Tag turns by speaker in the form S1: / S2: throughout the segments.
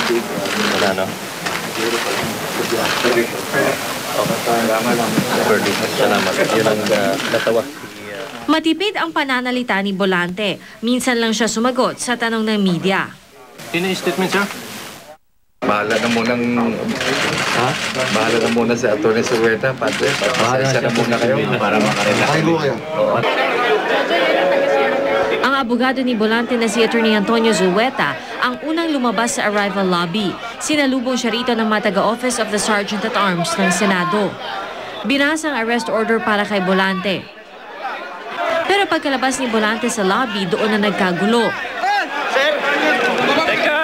S1: Wala, no? Salamat. Yun ang natawa.
S2: Matipid ang pananalita ni Bolante. Minsan lang siya sumagot sa tanong ng media.
S1: Statement, sir?
S3: Bahala na muna sa Atty. Suweta, Padre. Pasensya na muna kayo para makarelax.
S2: Ang abogado ni Bolante na si Atty. Antonio Zulueta ang unang lumabas sa arrival lobby. Sinalubong siya rito ng mga taga-Office of the Sergeant at Arms ng Senado. Binasa ang arrest order para kay Bolante. Pero pagkalabas ni Bolante sa lobby, doon na nagkagulo.
S1: Sir! Teka!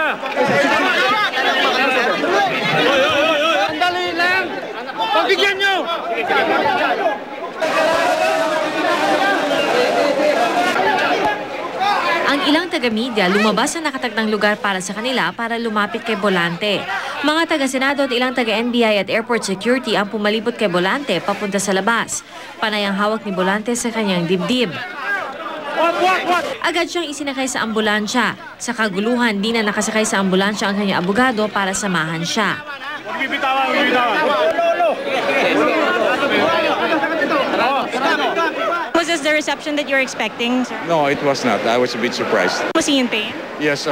S4: Sandali lang! Pagbigyan nyo!
S2: Ang ilang taga-media lumabas sa nakataktang lugar para sa kanila para lumapit kay Bolante. Mga taga-Senado at ilang taga-NBI at Airport Security ang pumalibot kay Bolante papunta sa labas. Panay ang hawak ni Bolante sa kanyang dibdib. Agad siyang isinakay sa ambulansya. Sa kaguluhan, di na nakasakay sa ambulansya ang kanyang abogado para samahan siya.
S5: Was this the reception that you were expecting, sir?
S6: No, it was not. I was a bit surprised.
S5: Was he in pain?
S6: Yes,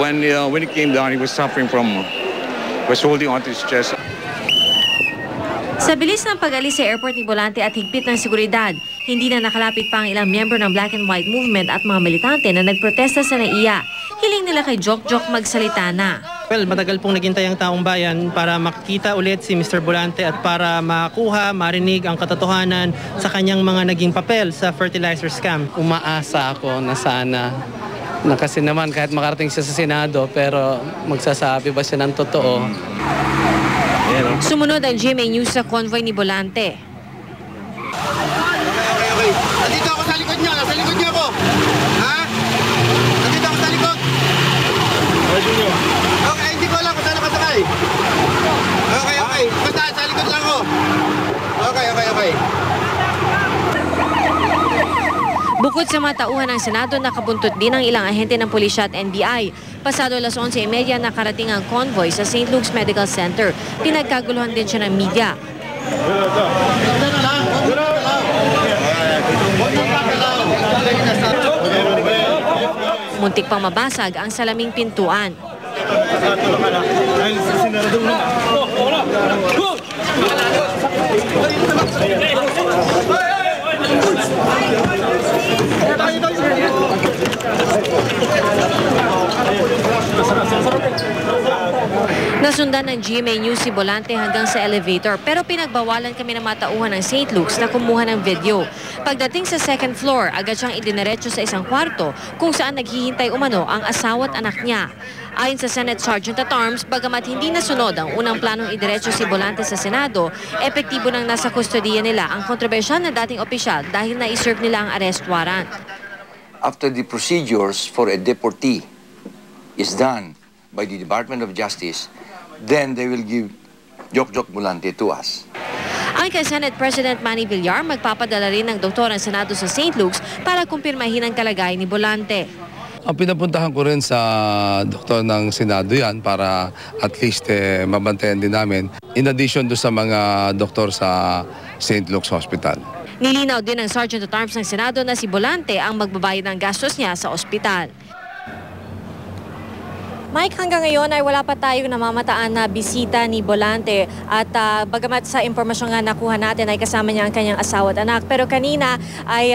S6: when he came down, he was suffering from, was holding onto his chest.
S2: Sa bilis ng pag-alis sa airport ni Bolante at higpit ng seguridad, hindi na nakalapit pa ang ilang miyembro ng Black and White Movement at mga militante na nagprotesta sa NAIA. Hiling nila kay Jok magsalita na.
S7: Well, matagal pong naghintay ang taong bayan para makita ulit si Mr. Bolante at para makuha, marinig ang katotohanan sa kanyang mga naging papel sa fertilizer scam.
S8: Umaasa ako na sana na kasi naman kahit makarating siya sa Senado pero magsasabi ba siya ng totoo?
S2: Sumunod ang GMA News sa convoy ni Bolante.
S4: Okay. Nandito ako sa likod niyo. Nasa likod niyo ako. Ha? Nandito ako sa likod. Okay, hindi ko alam kung saan nakasakay. Okay. Basta sa likod lang ako. Okay.
S2: Bukod sa mga tauhan ng Senado, nakabuntot din ang ilang ahente ng pulisya at NBI. Pasado alas 11:30 nakarating ang convoy sa St. Luke's Medical Center. Pinagkaguluhan din siya ng media. Muntik pang mabasag ang salaming pintuan. Nasundan ng GMA News si Bolante hanggang sa elevator pero pinagbawalan kami ng matauhan ng St. Luke's na kumuha ng video. Pagdating sa second floor, agad siyang idiniretso sa isang kwarto kung saan naghihintay umano ang asawa at anak niya. Ayon sa Senate Sergeant at Arms, bagamat hindi nasunod ang unang planong idiretso si Bolante sa Senado, epektibo nang nasa kustodiya nila ang kontrobersyal na dating opisyal dahil na-iserve nila ang arrest warrant.
S9: After the procedures for a deportee is done by the Department of Justice, then they will give Jok Bolante to us.
S2: Ang kay Senate President Manny Villar, magpapadala rin ng doktor ang Senado sa St. Luke's para kumpirmahin ang kalagayan ni Bolante.
S3: Ang pinapuntahan ko rin sa doktor ng Senado yan para at least mabantayan din namin. In addition do sa mga doktor sa St. Luke's Hospital.
S2: Nilinaw din ng Sergeant at Arms ng Senado na si Bolante ang magbabayad ng gastos niya sa ospital. Mike, hanggang ngayon ay wala pa tayong namamataan na bisita ni Bolante at bagamat sa impormasyon nga nakuha natin ay kasama niya ang kanyang asawa at anak. Pero kanina ay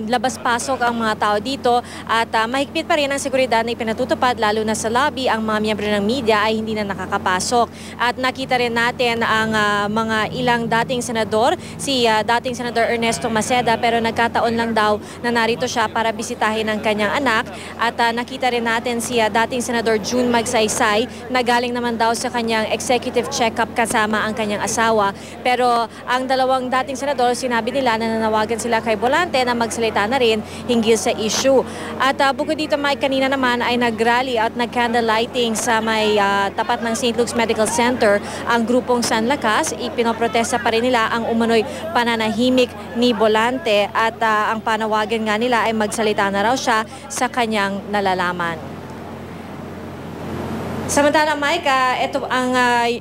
S2: labas-pasok ang mga tao dito at mahigpit pa rin ang seguridad na ipinatutupad lalo na sa lobby. Ang mga miyembro ng media ay hindi na nakakapasok. At nakita rin natin ang mga ilang dating senador, si dating Senador Ernesto Maceda, pero nagkataon lang daw na narito siya para bisitahin ang kanyang anak. At nakita rin natin si dating Senador June Magsaysay na galing naman daw sa kanyang executive check-up kasama ang kanyang asawa. Pero ang dalawang dating senador, sinabi nila na nanawagan sila kay Bolante na magsalita na rin hinggil sa issue. At bukod dito, Mike, kanina naman ay nag-rally at nag-candle lighting sa may tapat ng St. Luke's Medical Center ang grupong San Lakas. Ipinoprotesta pa rin nila ang umano'y pananahimik ni Bolante at ang panawagan nga nila ay magsalita na raw siya sa kanyang nalalaman. Samantala, Mike, ito ang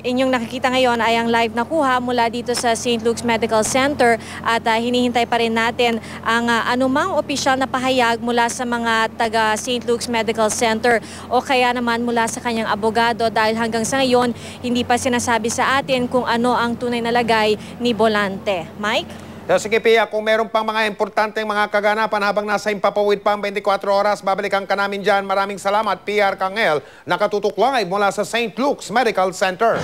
S2: inyong nakikita ngayon ay ang live na kuha mula dito sa St. Luke's Medical Center at hinihintay pa rin natin ang anumang opisyal na pahayag mula sa mga taga St. Luke's Medical Center o kaya naman mula sa kanyang abogado dahil hanggang sa ngayon hindi pa sinasabi sa atin kung ano ang tunay na lagay ni Bolante. Mike?
S10: Sige, Pia, kung meron pang mga importanteng mga kaganapan habang nasa Himpapawid pang 24 oras, babalikan ka namin dyan. Maraming salamat, PR Kangel, nakatutok live mula sa St. Luke's Medical Center.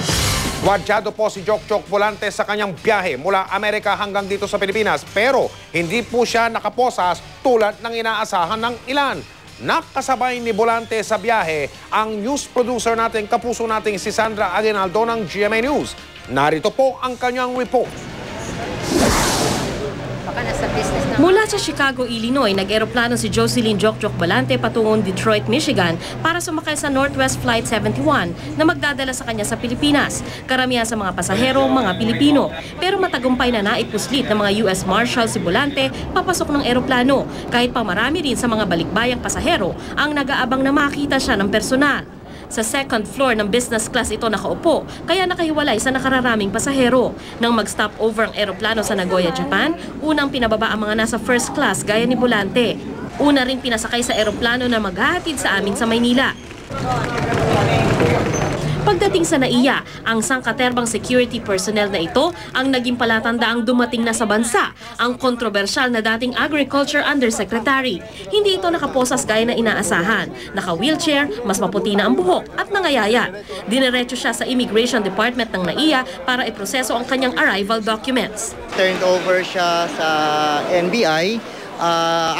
S10: Wadyado po si Jokjok Bolante sa kanyang biyahe mula Amerika hanggang dito sa Pilipinas, pero hindi po siya nakaposas tulad ng inaasahan ng ilan. Nakasabay ni Bolante sa biyahe ang news producer natin, kapuso natin si Sandra Aguinaldo ng GMA News. Narito po ang kanyang report.
S11: Mula sa Chicago, Illinois, nag-eroplano si Jocelyn Jokjok Bolante patungong Detroit, Michigan para sumakay sa Northwest Flight 71 na magdadala sa kanya sa Pilipinas. Karamihan sa mga pasahero, mga Pilipino. Pero matagumpay na naipuslit ng mga US Marshal si Bolante papasok ng eroplano. Kahit pa marami rin sa mga balikbayang pasahero ang nag-aabang na makita siya ng personal. Sa second floor ng business class ito nakaupo, kaya nakahiwalay sa nakararaming pasahero. Nang mag-stop over ang eroplano sa Nagoya, Japan, unang pinababa ang mga nasa first class gaya ni Bolante. Una rin pinasakay sa eroplano na maghahatid sa amin sa Maynila. Pagdating sa NAIA, ang sangkaterbang security personnel na ito ang naging palatandaang dumating na sa bansa, ang kontrobersyal na dating Agriculture Undersecretary. Hindi ito nakaposas gaya na inaasahan. Naka-wheelchair, mas maputi na ang buhok at nangayayat. Dinerecho siya sa Immigration Department ng NAIA para iproseso ang kanyang arrival documents.
S12: Turned over siya sa NBI.